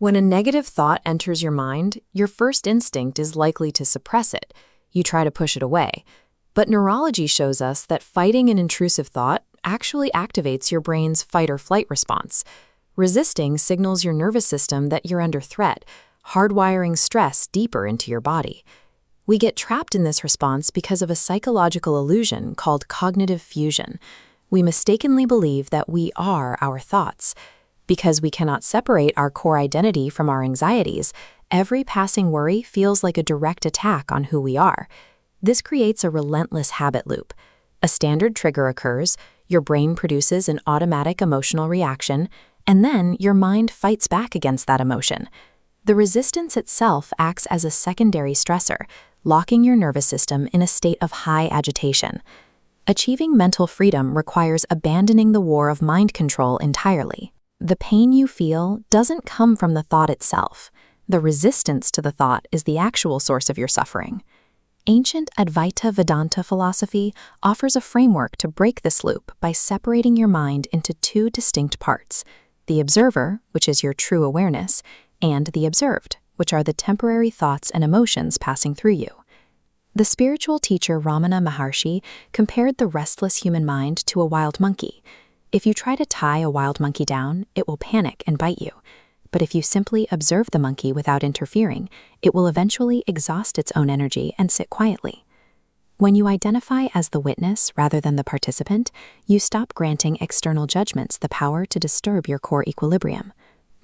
When a negative thought enters your mind, your first instinct is likely to suppress it. You try to push it away. But neurology shows us that fighting an intrusive thought actually activates your brain's fight-or-flight response. Resisting signals your nervous system that you're under threat, hardwiring stress deeper into your body. We get trapped in this response because of a psychological illusion called cognitive fusion. We mistakenly believe that we are our thoughts. Because we cannot separate our core identity from our anxieties, every passing worry feels like a direct attack on who we are. This creates a relentless habit loop. A standard trigger occurs, your brain produces an automatic emotional reaction, and then your mind fights back against that emotion. The resistance itself acts as a secondary stressor, locking your nervous system in a state of high agitation. Achieving mental freedom requires abandoning the war of mind control entirely. The pain you feel doesn't come from the thought itself. The resistance to the thought is the actual source of your suffering. Ancient Advaita Vedanta philosophy offers a framework to break this loop by separating your mind into two distinct parts: the observer, which is your true awareness, and the observed, which are the temporary thoughts and emotions passing through you. The spiritual teacher Ramana Maharshi compared the restless human mind to a wild monkey. If you try to tie a wild monkey down, it will panic and bite you. But if you simply observe the monkey without interfering, it will eventually exhaust its own energy and sit quietly. When you identify as the witness rather than the participant, you stop granting external judgments the power to disturb your core equilibrium.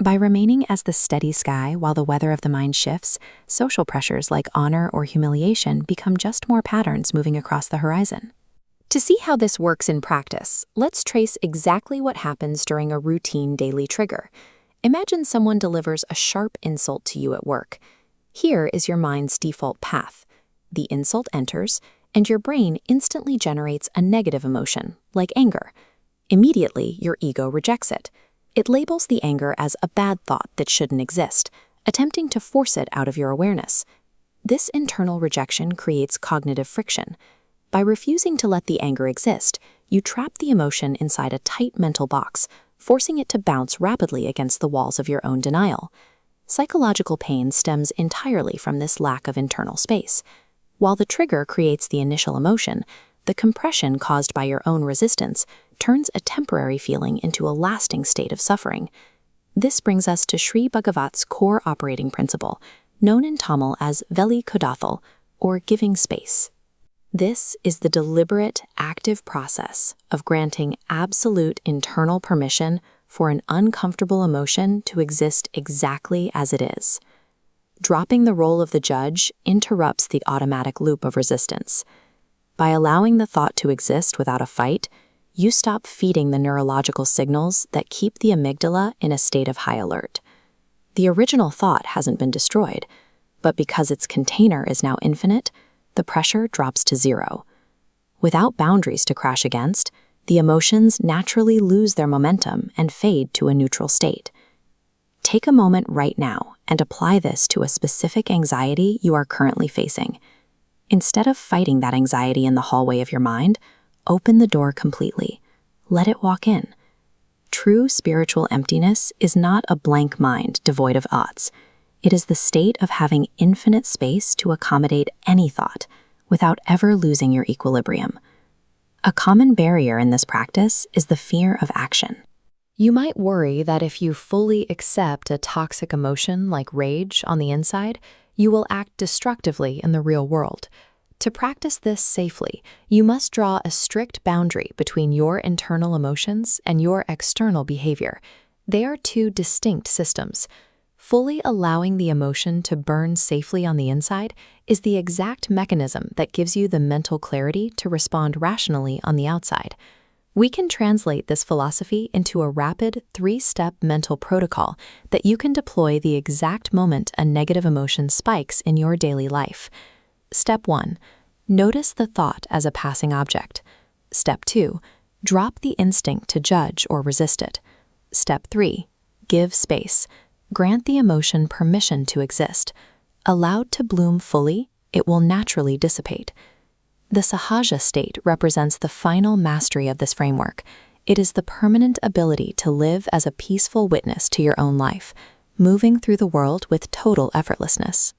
By remaining as the steady sky while the weather of the mind shifts, social pressures like honor or humiliation become just more patterns moving across the horizon. To see how this works in practice, let's trace exactly what happens during a routine daily trigger. Imagine someone delivers a sharp insult to you at work. Here is your mind's default path. The insult enters, and your brain instantly generates a negative emotion, like anger. Immediately, your ego rejects it. It labels the anger as a bad thought that shouldn't exist, attempting to force it out of your awareness. This internal rejection creates cognitive friction. By refusing to let the anger exist, you trap the emotion inside a tight mental box, forcing it to bounce rapidly against the walls of your own denial. Psychological pain stems entirely from this lack of internal space. While the trigger creates the initial emotion, the compression caused by your own resistance turns a temporary feeling into a lasting state of suffering. This brings us to Sri Bagavath's core operating principle, known in Tamil as Veli Kodathal, or giving space. This is the deliberate, active process of granting absolute internal permission for an uncomfortable emotion to exist exactly as it is. Dropping the role of the judge interrupts the automatic loop of resistance. By allowing the thought to exist without a fight, you stop feeding the neurological signals that keep the amygdala in a state of high alert. The original thought hasn't been destroyed, but because its container is now infinite, the pressure drops to zero. Without boundaries to crash against, the emotions naturally lose their momentum and fade to a neutral state. Take a moment right now and apply this to a specific anxiety you are currently facing. Instead of fighting that anxiety in the hallway of your mind, open the door completely. Let it walk in. True spiritual emptiness is not a blank mind devoid of thoughts. It is the state of having infinite space to accommodate any thought without ever losing your equilibrium. A common barrier in this practice is the fear of action. You might worry that if you fully accept a toxic emotion like rage on the inside, you will act destructively in the real world. To practice this safely, you must draw a strict boundary between your internal emotions and your external behavior. They are two distinct systems. Fully allowing the emotion to burn safely on the inside is the exact mechanism that gives you the mental clarity to respond rationally on the outside. We can translate this philosophy into a rapid, 3-step mental protocol that you can deploy the exact moment a negative emotion spikes in your daily life. Step 1. Notice the thought as a passing object. Step 2. Drop the instinct to judge or resist it. Step 3. Give space. Grant the emotion permission to exist. Allowed to bloom fully, it will naturally dissipate. The Sahaja state represents the final mastery of this framework. It is the permanent ability to live as a peaceful witness to your own life. moving through the world with total effortlessness.